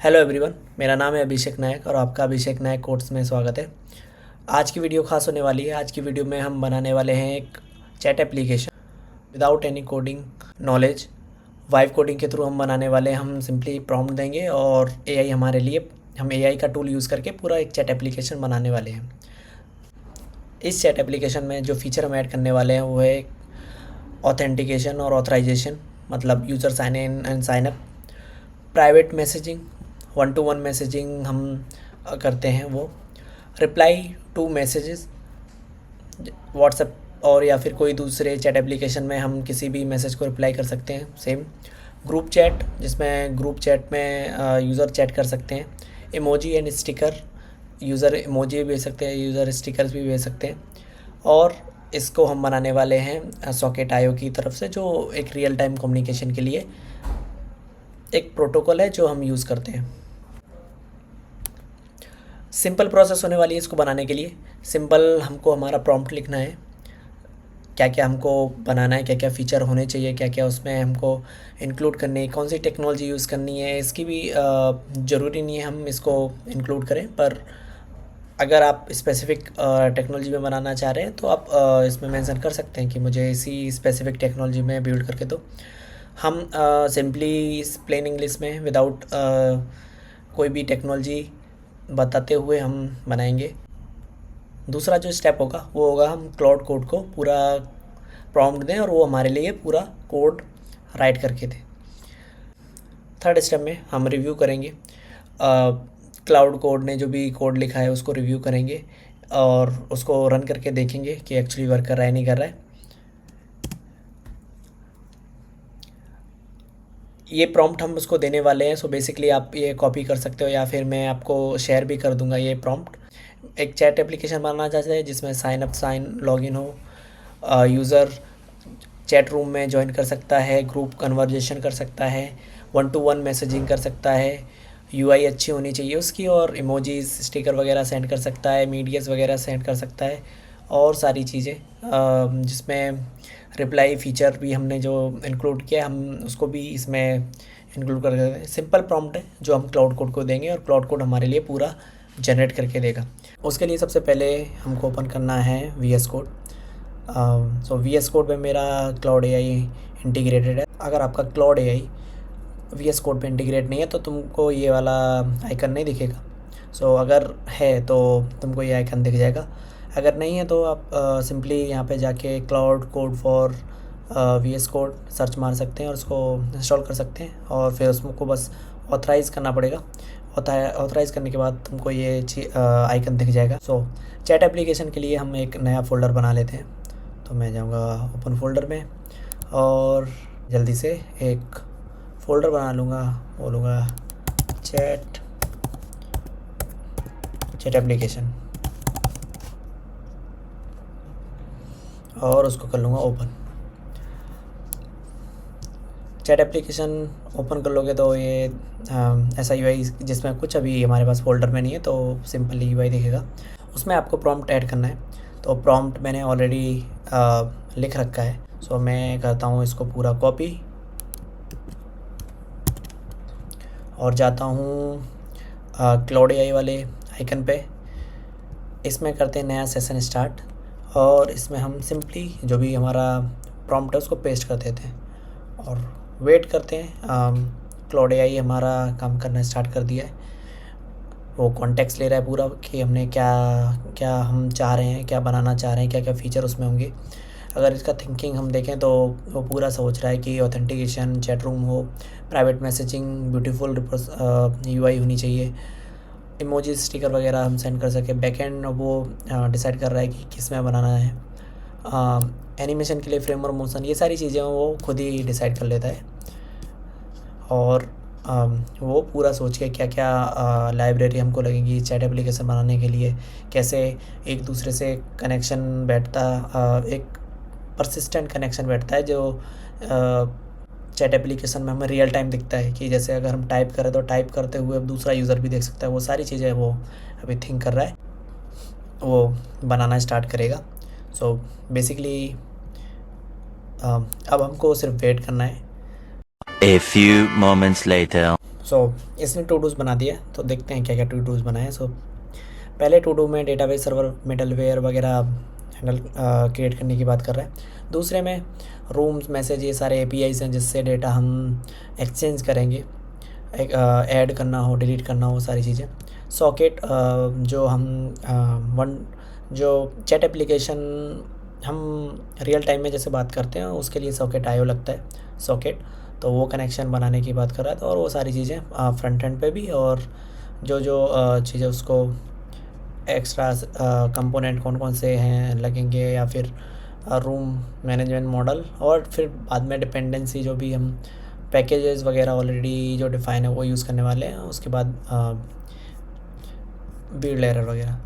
Hello everyone, मेरा नाम है अभिषेक नायक और आपका अभिषेक नायक कोर्स में स्वागत है। आज की वीडियो खास होने वाली है। आज की वीडियो में हम बनाने वाले हैं एक chat application without any coding knowledge. Vibe coding के थ्रू हम बनाने वाले हैं। हम सिंपली प्रॉम्प्ट देंगे और एआई हमारे लिए, हम एआई का टूल यूज़ करके पूरा एक चैट एप्लीकेशन बनाने वाले हैं। इस चैट एप्लीकेशन में जो फीचर हम ऐड करने वाले हैं वो है ऑथेंटिकेशन और ऑथराइजेशन, मतलब user sign in and sign up, private messaging, one to one messaging हम करते हैं, वो रिप्लाई टू मैसेजेस व्हाट्सएप और या फिर कोई दूसरे चैट एप्लीकेशन में हम किसी भी मैसेज को रिप्लाई कर सकते हैं। सेम ग्रुप चैट, जिसमें ग्रुप चैट में यूज़र चैट कर सकते हैं। Emoji and sticker, user emoji भी भेज सकते हैं, यूज़र स्टिकर्स भी भेज सकते हैं। और इसको हम बनाने वाले हैं सॉकेट आईओ की तरफ से, जो एक रियल टाइम कम्युनिकेशन के लिए एक प्रोटोकॉल है जो हम यूज़ करते हैं। सिंपल प्रोसेस होने वाली है इसको बनाने के लिए। सिंपल हमको हमारा प्रॉम्प्ट लिखना है, क्या क्या हमको बनाना है, क्या क्या फ़ीचर होने चाहिए, क्या क्या उसमें हमको इंक्लूड करनी है, कौन सी टेक्नोलॉजी यूज़ करनी है। इसकी भी ज़रूरी नहीं है हम इसको इंक्लूड करें, पर अगर आप स्पेसिफ़िक टेक्नोलॉजी में बनाना चाह रहे हैं तो आप इसमें मेंशन कर सकते हैं कि मुझे इसी स्पेसिफ़िक टेक्नोलॉजी में बिल्ड करके दो। हम सिंपली इस प्लेन इंग्लिश में विदाउट कोई भी टेक्नोलॉजी बताते हुए हम बनाएंगे। दूसरा जो स्टेप होगा वो होगा हम क्लाउड कोड को पूरा प्रॉम्प्ट दें और वो हमारे लिए पूरा कोड राइट करके दें। थर्ड स्टेप में हम रिव्यू करेंगे, क्लाउड कोड ने जो भी कोड लिखा है उसको रिव्यू करेंगे और उसको रन करके देखेंगे कि एक्चुअली वर्क कर रहा है नहीं कर रहा है। ये प्रॉम्प्ट हम उसको देने वाले हैं, सो बेसिकली आप ये कॉपी कर सकते हो या फिर मैं आपको शेयर भी कर दूंगा ये प्रॉम्प्ट। एक चैट एप्लीकेशन बनाना चाहते हैं जिसमें साइन अप साइन लॉगिन हो, यूज़र चैट रूम में ज्वाइन कर सकता है, ग्रुप कन्वर्जेशन कर सकता है, वन टू वन मैसेजिंग कर सकता है, यूआई अच्छी होनी चाहिए उसकी, और इमोजीज स्टिकर वगैरह सेंड कर सकता है, मीडियास वगैरह सेंड कर सकता है और सारी चीज़ें, जिसमें रिप्लाई फ़ीचर भी हमने जो इंक्लूड किया हम उसको भी इसमें इंक्लूड कर सकते हैं। सिंपल प्रॉम्प्ट है जो हम क्लाउड कोड को देंगे और क्लाउड कोड हमारे लिए पूरा जनरेट करके देगा। उसके लिए सबसे पहले हमको ओपन करना है V S code. So V S code में मेरा क्लाउड एआई इंटीग्रेटेड है। अगर आपका Claude AI V S code पे इंटीग्रेट नहीं है तो तुमको ये वाला आइकन नहीं दिखेगा। सो अगर है तो तुमको ये आइकन दिख जाएगा, अगर नहीं है तो आप सिंपली यहाँ पे जाके cloud code for V S code search मार सकते हैं और उसको इंस्टॉल कर सकते हैं और फिर उसको बस ऑथराइज़ करना पड़ेगा। ऑथराइज़ करने के बाद तुमको ये आइकन दिख जाएगा। सो चैट एप्लीकेशन के लिए हम एक नया फ़ोल्डर बना लेते हैं। तो मैं जाऊँगा ओपन फोल्डर में और जल्दी से एक फ़ोल्डर बना लूँगा, बोलूँगा चैट एप्लीकेशन और उसको कर लूँगा ओपन। चैट एप्लीकेशन ओपन कर लोगे तो ये ऐसा यूआई, जिसमें कुछ अभी हमारे पास फोल्डर में नहीं है तो सिंपली यूआई दिखेगा। उसमें आपको प्रॉम्प्ट ऐड करना है, तो प्रॉम्प्ट मैंने ऑलरेडी लिख रखा है। सो मैं करता हूँ इसको पूरा कॉपी और जाता हूँ क्लाउड एआई वाले आइकन पे। इसमें करते हैं नया सेशन स्टार्ट और इसमें हम सिंपली जो भी हमारा प्रॉम्प्ट है उसको पेस्ट कर देते हैं और वेट करते हैं। क्लाउड एआई हमारा काम करना स्टार्ट कर दिया है। वो कॉन्टेक्स्ट ले रहा है पूरा कि हमने क्या क्या हम चाह रहे हैं, क्या बनाना चाह रहे हैं, क्या क्या फ़ीचर उसमें होंगे। अगर इसका थिंकिंग हम देखें तो वो पूरा सोच रहा है कि ऑथेंटिकेशन, चैट रूम हो, प्राइवेट मैसेजिंग, ब्यूटीफुल यूआई होनी चाहिए, इमोजी स्टिकर वगैरह हम सेंड कर सकें। बैकएंड वो डिसाइड कर रहा है कि किस में बनाना है। एनिमेशन के लिए फ्रेम और मोशन, ये सारी चीज़ें वो खुद ही डिसाइड कर लेता है और वो पूरा सोच के क्या क्या लाइब्रेरी हमको लगेगी चैट एप्लीकेशन बनाने के लिए, कैसे एक दूसरे से कनेक्शन बैठता, एक परसिस्टेंट कनेक्शन बैठता है जो चैट एप्लीकेशन में हमें रियल टाइम दिखता है कि जैसे अगर हम टाइप करें तो टाइप करते हुए अब दूसरा यूज़र भी देख सकता है। वो सारी चीज़ें वो अभी थिंक कर रहा है, वो बनाना स्टार्ट करेगा। सो बेसिकली अब हमको सिर्फ वेट करना है। A few moments later. सो इसने टू डूज़ बना दिया, तो देखते हैं क्या क्या टू डूज़ बनाए। सो पहले टू डू में डेटाबेस सर्वर मिडलवेयर वगैरह हैंडल क्रिएट करने की बात कर रहा है। दूसरे में रूम्स मैसेज ये सारे एपीआईज हैं जिससे डेटा हम एक्सचेंज करेंगे, एक ऐड करना हो डिलीट करना हो सारी चीज़ें। सॉकेट जो हम वन जो चैट एप्लीकेशन हम रियल टाइम में जैसे बात करते हैं उसके लिए सॉकेट आईओ लगता है सॉकेट, तो वो कनेक्शन बनाने की बात कर रहा था। और वो सारी चीज़ें फ्रंट एंड पे भी, और जो जो चीज़ें उसको एक्स्ट्रा कंपोनेंट कौन कौन से हैं लगेंगे, या फिर रूम मैनेजमेंट मॉडल, और फिर बाद में डिपेंडेंसी जो भी हम पैकेजेस वगैरह ऑलरेडी जो डिफ़ाइन है वो यूज़ करने वाले हैं। उसके बाद बिल्ड लेयर वगैरह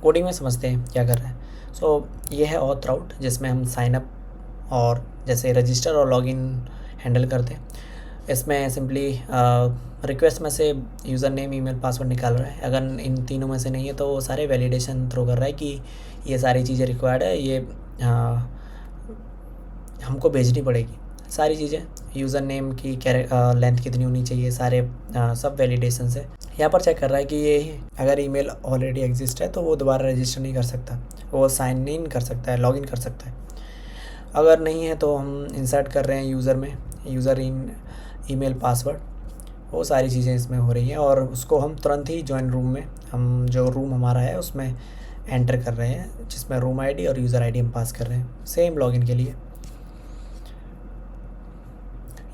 कोडिंग में समझते हैं क्या कर रहे हैं। सो ये है ऑथ राउट जिसमें हम साइन अप और जैसे रजिस्टर और लॉगिन हैंडल करते हैं। इसमें सिंपली रिक्वेस्ट में से यूज़र नेम ईमेल पासवर्ड निकाल रहा है। अगर इन तीनों में से नहीं है तो वो सारे वैलिडेशन थ्रो कर रहा है कि ये सारी चीज़ें रिक्वायर्ड है, ये हमको भेजनी पड़ेगी सारी चीज़ें। यूज़र नेम की लेंथ कितनी होनी चाहिए, सारे सब वैलिडेशन है। यहाँ पर चेक कर रहा है कि ये अगर ईमेल ऑलरेडी एग्जिस्ट है तो वो दोबारा रजिस्टर नहीं कर सकता, वो साइन इन कर सकता है, लॉगिन कर सकता है। अगर नहीं है तो हम इंसर्ट कर रहे हैं यूज़र में यूज़र इन ईमेल पासवर्ड, वो सारी चीज़ें इसमें हो रही हैं। और उसको हम तुरंत ही जॉइन रूम में, हम जो रूम हमारा है उसमें एंटर कर रहे हैं जिसमें रूम आईडी और यूज़र आईडी हम पास कर रहे हैं सेम लॉगिन के लिए।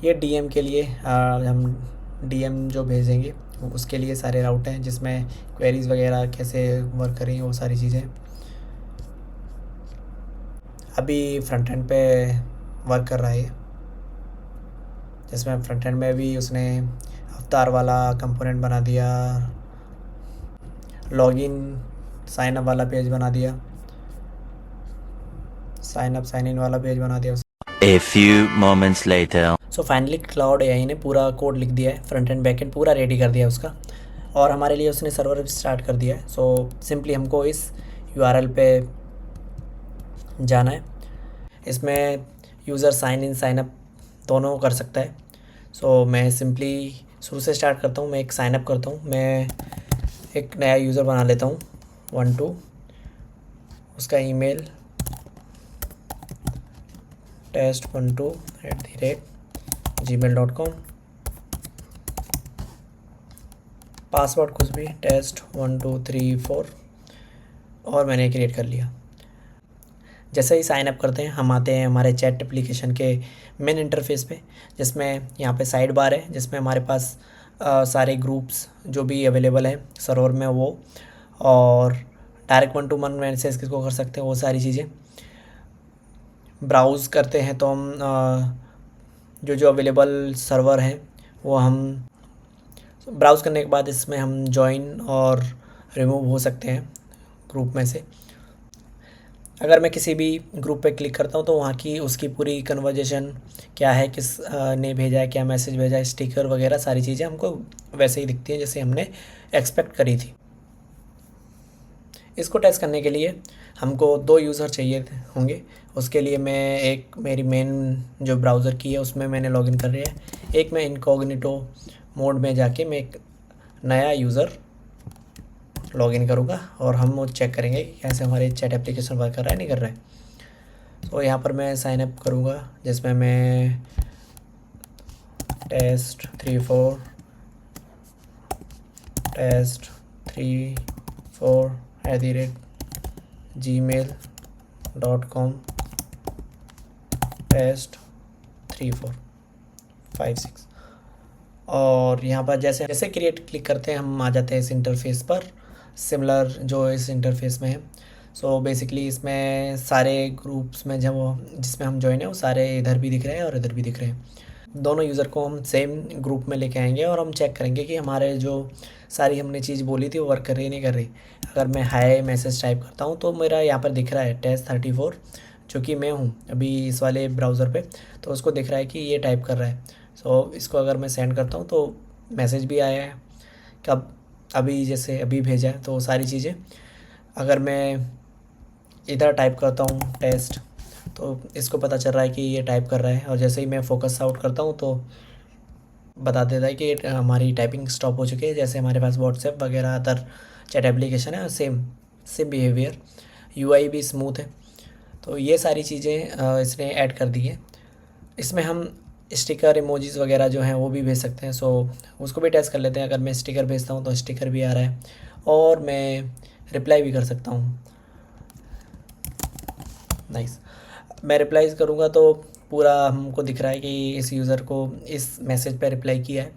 ये डीएम के लिए हम डीएम जो भेजेंगे उसके लिए सारे राउट हैं जिसमें क्वेरीज़ वगैरह कैसे वर्क करेंगे वो सारी चीज़ें। अभी फ्रंट एंड पे वर्क कर रहा है जिसमें फ्रंट एंड में भी उसने अवतार वाला कंपोनेंट बना दिया, लॉगिन साइन अप वाला पेज बना दिया, साइन अप साइन इन वाला पेज बना दिया। A few moments later. So finally Claude AI ने पूरा कोड लिख दिया है, फ्रंट एंड बैक एंड पूरा रेडी कर दिया उसका, और हमारे लिए उसने सर्वर भी स्टार्ट कर दिया है। सो सिंपली हमको इस यूआरएल पे जाना है। इसमें user sign in sign up दोनों कर सकता है। सो मैं सिंपली शुरू से स्टार्ट करता हूँ। मैं एक साइन अप करता हूँ, मैं एक नया यूज़र बना लेता हूँ 12, उसका ईमेल test12@gmail.com, पासवर्ड कुछ भी test1234, और मैंने क्रिएट कर लिया। जैसे ही साइन अप करते हैं हम आते हैं हमारे चैट एप्लीकेशन के मेन इंटरफेस पे, जिसमें यहाँ पे साइड बार है जिसमें हमारे पास सारे ग्रुप्स जो भी अवेलेबल हैं सर्वर में वो, और डायरेक्ट 1-to-1 मैसेज किसको कर सकते हैं वो सारी चीज़ें। ब्राउज़ करते हैं तो हम जो जो अवेलेबल सर्वर हैं वो हम ब्राउज़ करने के बाद इसमें हम जॉइन और रिमूव हो सकते हैं ग्रुप में से। अगर मैं किसी भी ग्रुप पे क्लिक करता हूँ तो वहाँ की उसकी पूरी कन्वर्जेशन क्या है, किस ने भेजा है, क्या मैसेज भेजा है, स्टिकर वगैरह सारी चीज़ें हमको वैसे ही दिखती हैं जैसे हमने एक्सपेक्ट करी थी। इसको टेस्ट करने के लिए हमको 2 यूज़र चाहिए होंगे। उसके लिए मैं एक मेरी मेन जो ब्राउज़र की है उसमें मैंने लॉगिन कर लिया है, एक मैं इनकॉग्निटो मोड में जाके मैं एक नया यूज़र लॉगिन करूँगा और हम वो चेक करेंगे कि कैसे हमारे चैट एप्लीकेशन वर्क कर रहा है नहीं कर रहा है। तो यहाँ पर मैं साइन अप करूँगा जिसमें मैं test34@gmail.com test3456, और यहाँ पर जैसे जैसे क्रिएट क्लिक करते हैं हम आ जाते हैं इस इंटरफेस पर, सिमिलर जो इस इंटरफेस में है। सो बेसिकली इसमें सारे ग्रुप्स में जब वो जिसमें हम ज्वाइन है वो सारे इधर भी दिख रहे हैं और इधर भी दिख रहे हैं। दोनों यूज़र को हम सेम ग्रुप में लेके आएंगे और हम चेक करेंगे कि हमारे जो सारी हमने चीज़ बोली थी वो वर्क कर रही है नहीं कर रही। अगर मैं हाय मैसेज टाइप करता हूँ तो मेरा यहाँ पर दिख रहा है test34, जो कि मैं हूँ अभी इस वाले ब्राउज़र पे, तो उसको दिख रहा है कि ये टाइप कर रहा है। सो इसको अगर मैं सेंड करता हूँ तो मैसेज भी आया है कब, अभी जैसे अभी भेजा है, तो सारी चीज़ें। अगर मैं इधर टाइप करता हूँ टेस्ट, तो इसको पता चल रहा है कि ये टाइप कर रहा है, और जैसे ही मैं फोकस आउट करता हूँ तो बता देता है कि हमारी टाइपिंग स्टॉप हो चुकी है। जैसे हमारे पास व्हाट्सएप वगैरह अदर चैट एप्लीकेशन है, सेम सेम बिहेवियर, यूआई भी स्मूथ है। तो ये सारी चीज़ें इसने ऐड कर दी है। इसमें हम स्टिकर इमोजीज़ वगैरह जो हैं वो भी भेज सकते हैं। सो उसको भी टेस्ट कर लेते हैं। अगर मैं स्टिकर भेजता हूँ तो स्टिकर भी आ रहा है, और मैं रिप्लाई भी कर सकता हूँ। नाइस। मैं रिप्लाई करूँगा तो पूरा हमको दिख रहा है कि इस यूज़र को इस मैसेज पे रिप्लाई किया है,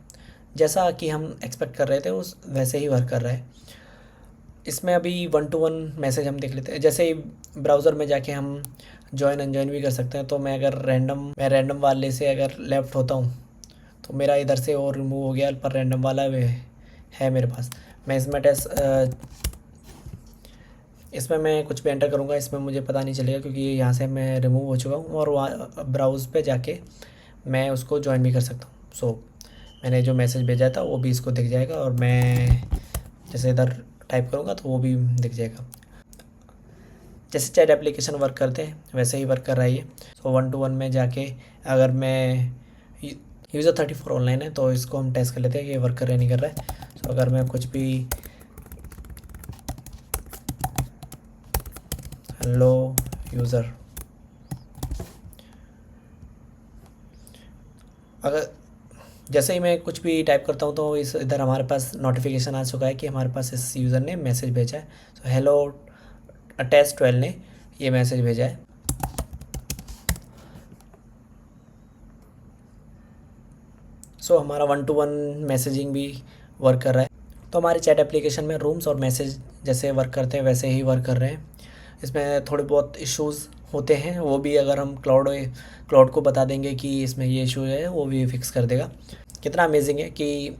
जैसा कि हम एक्सपेक्ट कर रहे थे उस वैसे ही वर्क कर रहा है। इसमें अभी 1 to 1 मैसेज हम देख लेते हैं। जैसे ही ब्राउज़र में जाके हम जॉइन अनजॉइन भी कर सकते हैं। तो मैं अगर रैंडम वाले से अगर लेफ़्ट होता हूँ तो मेरा इधर से और रिमूव हो गया, पर रैंडम वाला है मेरे पास। मैं इसमें मैं कुछ भी एंटर करूँगा, इसमें मुझे पता नहीं चलेगा क्योंकि यहाँ से मैं रिमूव हो चुका हूँ। और वहाँ ब्राउज़ पे जाके मैं उसको जॉइन भी कर सकता हूँ। सो मैंने जो मैसेज भेजा था वो भी इसको दिख जाएगा, और मैं जैसे इधर टाइप करूँगा तो वो भी दिख जाएगा। जैसे चैट एप्लीकेशन वर्क करते हैं वैसे ही वर्क कर रहा है ये। सो 1 to 1 में जाके अगर मैं यूज़र 34 ऑनलाइन है तो इसको हम टेस्ट कर लेते हैं कि ये वर्क कर रहा है नहीं कर रहा है। सो अगर मैं कुछ भी हेलो यूज़र, अगर जैसे ही मैं कुछ भी टाइप करता हूँ तो इस इधर हमारे पास नोटिफिकेशन आ चुका है कि हमारे पास इस यूज़र ने मैसेज भेजा है। सो हेलो टेस्ट 12 ने ये मैसेज भेजा है। सो हमारा 1 to 1 मैसेजिंग भी वर्क कर रहा है। तो हमारे चैट एप्लीकेशन में रूम्स और मैसेज जैसे वर्क करते हैं वैसे ही वर्क कर रहे हैं। इसमें थोड़े बहुत इश्यूज़ होते हैं, वो भी अगर हम क्लाउड को बता देंगे कि इसमें ये इशू है, वो भी फिक्स कर देगा। कितना अमेजिंग है कि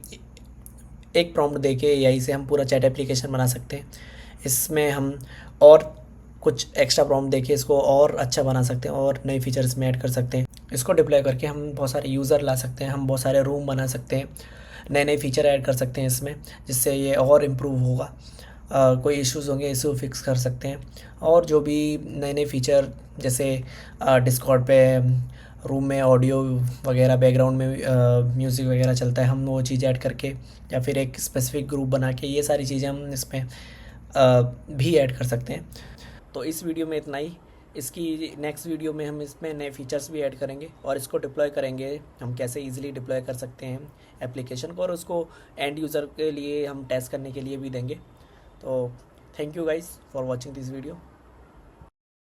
एक प्रॉम्प्ट देके एआई से हम पूरा चैट एप्लीकेशन बना सकते हैं। इसमें हम और कुछ एक्स्ट्रा प्रॉम्प्ट देके इसको और अच्छा बना सकते हैं और नए फीचर्स में ऐड कर सकते हैं। इसको डिप्लॉय करके हम बहुत सारे यूज़र ला सकते हैं, हम बहुत सारे रूम बना सकते हैं, नए नए फीचर ऐड कर सकते हैं इसमें, जिससे ये और इम्प्रूव होगा। कोई इश्यूज़ होंगे इशू फिक्स कर सकते हैं। और जो भी नए नए फीचर जैसे डिस्कॉर्ड पे रूम में ऑडियो वगैरह बैकग्राउंड में म्यूज़िक वगैरह चलता है, हम वो चीज़ ऐड करके या फिर एक स्पेसिफिक ग्रुप बना के ये सारी चीज़ें हम इसमें भी ऐड कर सकते हैं। तो इस वीडियो में इतना ही। इसकी नेक्स्ट वीडियो में हम इसमें नए फीचर्स भी ऐड करेंगे और इसको डिप्लॉय करेंगे, हम कैसे इजीली डिप्लॉय कर सकते हैं एप्लीकेशन को, और उसको एंड यूज़र के लिए हम टेस्ट करने के लिए भी देंगे। तो thank you guys for watching this video.